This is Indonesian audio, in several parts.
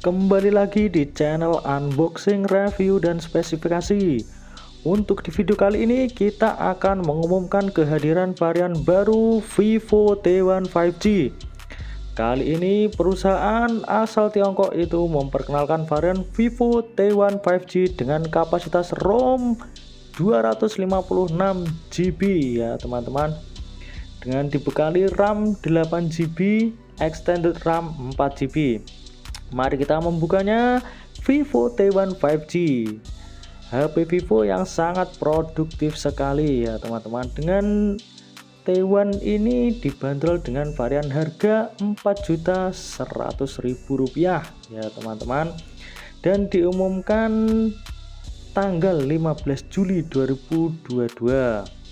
Kembali lagi di channel unboxing, review, dan spesifikasi. Untuk di video kali ini kita akan mengumumkan kehadiran varian baru Vivo T1 5G. Kali ini perusahaan asal Tiongkok itu memperkenalkan varian Vivo T1 5G dengan kapasitas ROM 256 GB ya teman-teman, dengan dibekali RAM 8 GB, extended RAM 4 GB. Mari kita membukanya. Vivo T1 5G, HP Vivo yang sangat produktif sekali ya teman-teman. Dengan T1 ini dibanderol dengan varian harga Rp4.100.000 ya teman-teman, dan diumumkan tanggal 15 Juli 2022.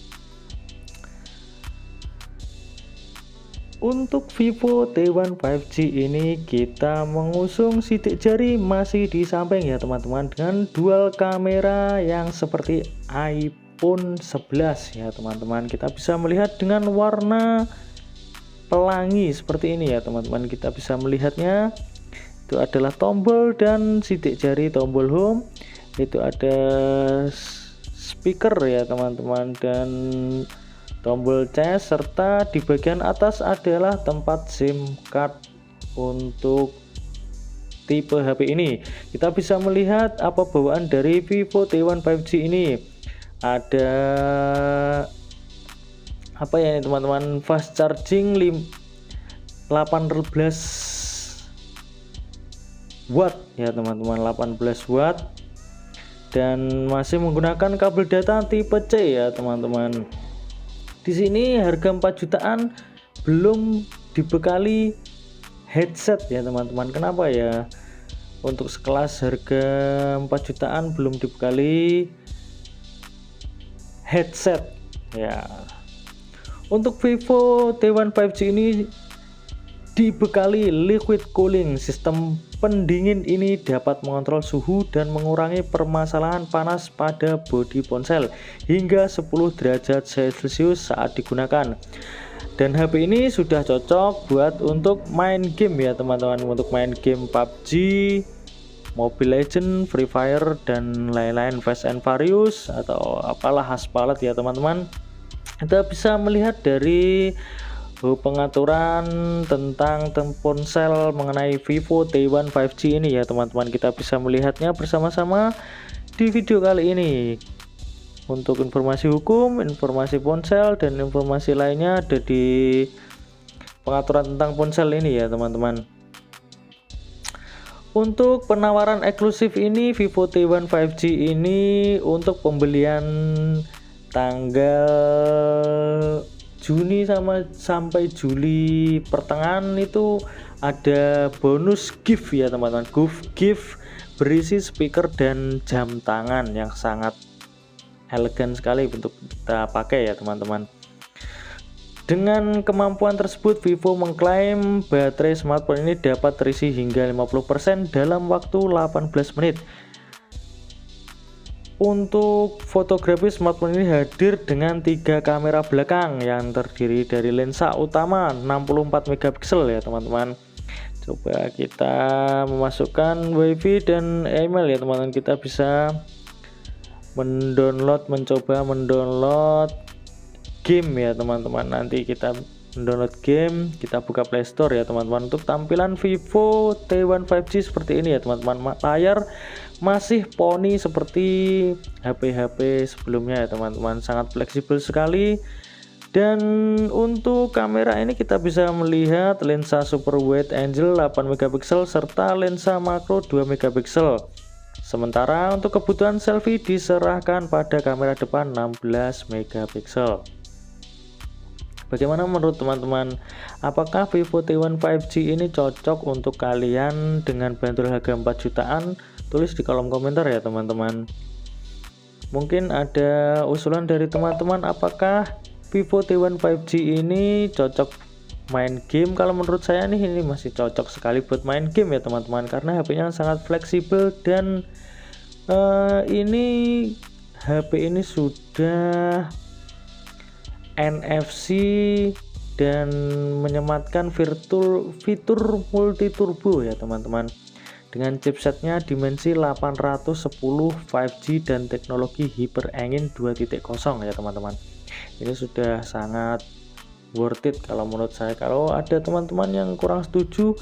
Untuk Vivo T1 5G ini kita mengusung sidik jari masih di samping ya teman-teman, dengan dual kamera yang seperti iPhone 11 ya teman-teman. Kita bisa melihat dengan warna pelangi seperti ini ya teman-teman. Kita bisa melihatnya, itu adalah tombol dan sidik jari tombol home, itu ada speaker ya teman-teman, dan tombol cas, serta di bagian atas adalah tempat SIM card untuk tipe HP ini. Kita bisa melihat apa bawaan dari Vivo T1 5G ini. Ada apa ya ini teman-teman, fast charging 18 watt ya teman-teman, 18 watt, dan masih menggunakan kabel data tipe C ya teman-teman. Di sini harga 4 jutaan belum dibekali headset ya teman-teman. Kenapa ya? Untuk sekelas harga 4 jutaan belum dibekali headset ya. Untuk Vivo T1 5G ini dibekali liquid cooling. Sistem pendingin ini dapat mengontrol suhu dan mengurangi permasalahan panas pada bodi ponsel hingga 10 derajat Celcius saat digunakan. Dan HP ini sudah cocok buat untuk main game ya teman-teman, untuk main game PUBG, Mobile Legends, Free Fire, dan lain-lain, Fast and Furious atau apalah haspalat ya teman-teman. Kita bisa melihat dari pengaturan tentang ponsel mengenai Vivo T1 5G ini ya teman-teman. Kita bisa melihatnya bersama-sama di video kali ini. Untuk informasi hukum, informasi ponsel, dan informasi lainnya ada di pengaturan tentang ponsel ini ya teman-teman. Untuk penawaran eksklusif ini, Vivo T1 5G ini untuk pembelian tanggal Juni sampai Juli pertengahan itu ada bonus gift ya teman-teman. Gift berisi speaker dan jam tangan yang sangat elegan sekali untuk kita pakai ya teman-teman. Dengan kemampuan tersebut, Vivo mengklaim baterai smartphone ini dapat terisi hingga 50% dalam waktu 18 menit. Untuk fotografi, smartphone ini hadir dengan 3 kamera belakang yang terdiri dari lensa utama 64 megapiksel ya teman-teman. Coba kita memasukkan WiFi dan email ya teman-teman. Kita bisa mencoba mendownload game ya teman-teman. Nanti kita mendownload game, kita buka Play Store ya teman-teman. Untuk tampilan Vivo T1 5G seperti ini ya teman-teman. Layar masih poni seperti HP-HP sebelumnya ya teman-teman, sangat fleksibel sekali. Dan untuk kamera ini kita bisa melihat lensa super wide angle 8 megapiksel serta lensa makro 2 megapiksel. Sementara untuk kebutuhan selfie diserahkan pada kamera depan 16 megapiksel. Bagaimana menurut teman-teman? Apakah Vivo T1 5G ini cocok untuk kalian dengan bandrol harga 4 jutaan? Tulis di kolom komentar ya teman-teman. Mungkin ada usulan dari teman-teman, apakah Vivo T1 5G ini cocok main game? Kalau menurut saya nih, ini masih cocok sekali buat main game ya teman-teman, karena HP-nya sangat fleksibel. Dan ini HP ini sudah NFC dan menyematkan fitur multi turbo ya teman-teman, dengan chipsetnya Dimensity 810 5G dan teknologi Hyper Engine 2.0 ya teman-teman. Ini sudah sangat worth it kalau menurut saya. Kalau ada teman-teman yang kurang setuju,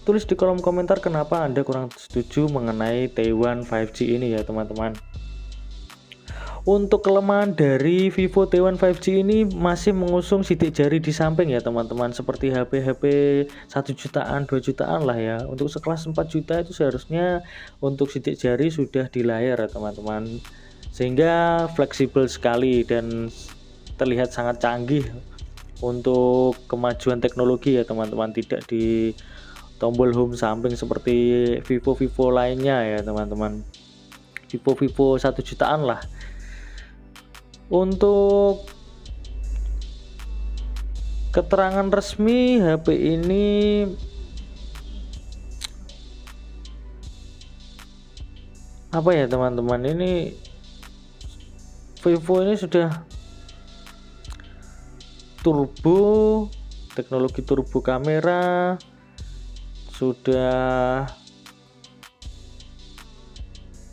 tulis di kolom komentar kenapa Anda kurang setuju mengenai T1 5G ini ya teman-teman. Untuk kelemahan dari Vivo T1 5G ini masih mengusung sidik jari di samping ya teman-teman, seperti HP 1 jutaan 2 jutaan lah ya. Untuk sekelas 4 juta itu seharusnya untuk sidik jari sudah di layar ya teman-teman, sehingga fleksibel sekali dan terlihat sangat canggih untuk kemajuan teknologi ya teman-teman, tidak di tombol home samping seperti Vivo lainnya ya teman-teman, Vivo 1 jutaan lah. Untuk keterangan resmi HP ini apa ya teman-teman, ini Vivo ini sudah turbo, teknologi turbo kamera, sudah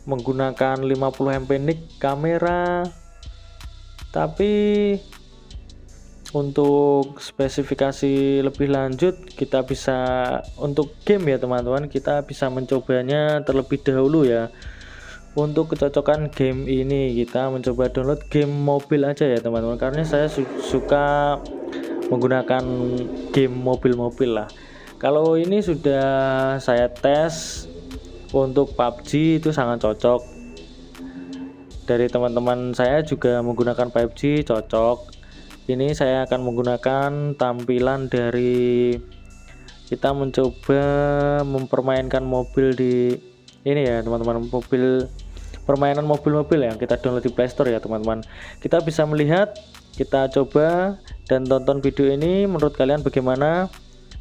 menggunakan 50 MP nik kamera. Tapi untuk spesifikasi lebih lanjut kita bisa, untuk game ya teman-teman, kita bisa mencobanya terlebih dahulu ya. Untuk kecocokan game ini kita mencoba download game mobil aja ya teman-teman, karena saya suka menggunakan game mobil-mobil lah. Kalau ini sudah saya tes untuk PUBG, itu sangat cocok. Dari teman-teman saya juga menggunakan 5G, cocok. Ini saya akan menggunakan tampilan dari kita mencoba mempermainkan mobil di ini ya teman-teman, permainan mobil-mobil yang kita download di Play Store ya teman-teman. Kita bisa melihat, kita coba dan tonton video ini. Menurut kalian bagaimana?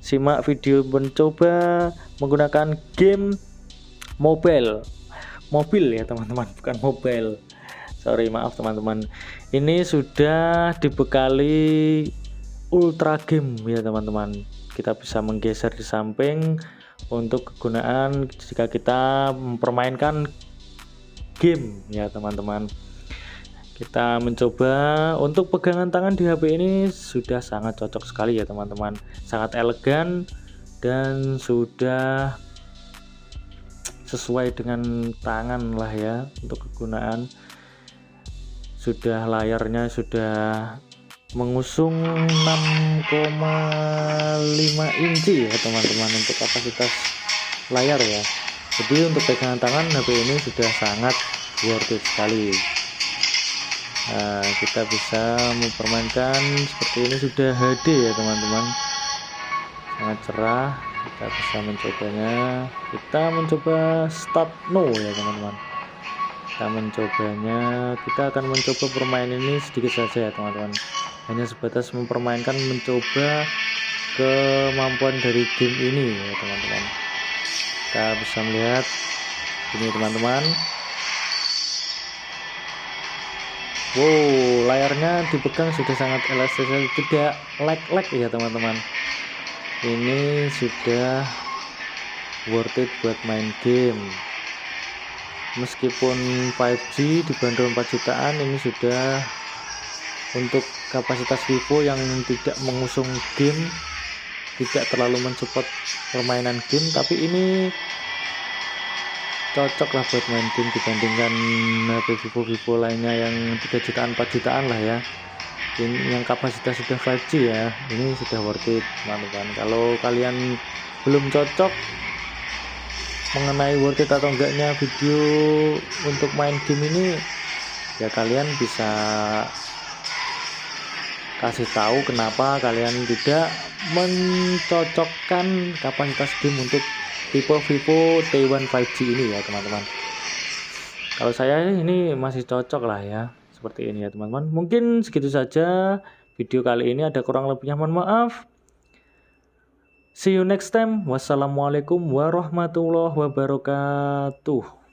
Simak video mencoba menggunakan game mobil ya teman-teman, bukan mobile. Sorry, maaf teman-teman. Ini sudah dibekali ultra game ya teman-teman. Kita bisa menggeser di samping untuk kegunaan jika kita mempermainkan game ya teman-teman. Kita mencoba. Untuk pegangan tangan di HP ini sudah sangat cocok sekali ya teman-teman, sangat elegan dan sudah sesuai dengan tangan lah ya untuk kegunaan. Sudah layarnya sudah mengusung 6,5 inci ya teman-teman untuk kapasitas layar ya. Jadi untuk pegangan tangan HP ini sudah sangat worth it sekali. Nah, kita bisa mempermainkan seperti ini, sudah HD ya teman-teman, sangat cerah. Kita bisa mencobanya. Kita mencoba start no ya teman-teman. Kita mencobanya, kita akan mencoba permainan ini sedikit saja ya teman-teman, hanya sebatas mempermainkan, mencoba kemampuan dari game ini ya teman-teman. Kita bisa melihat ini teman-teman. Wow, layarnya dipegang sudah sangat elastis, tidak lag ya teman-teman. Ini sudah worth it buat main game. Meskipun 5G dibanderol 4 jutaan, ini sudah untuk kapasitas Vivo yang tidak mengusung game, tidak terlalu mensupport permainan game, tapi ini cocok lah buat main game dibandingkan HP Vivo lainnya yang 3 jutaan 4 jutaan lah ya. Ini yang kapasitas sudah 5G ya, ini sudah worth it teman-teman. Kalau kalian belum cocok mengenai worth it atau enggaknya video untuk main game ini, ya kalian bisa kasih tahu kenapa kalian tidak mencocokkan kapasitas game untuk tipe Vivo T1 5G ini ya teman-teman. Kalau saya ini masih cocok lah ya, seperti ini ya teman-teman. Mungkin segitu saja video kali ini, ada kurang lebihnya mohon maaf. See you next time. Wassalamualaikum warahmatullahi wabarakatuh.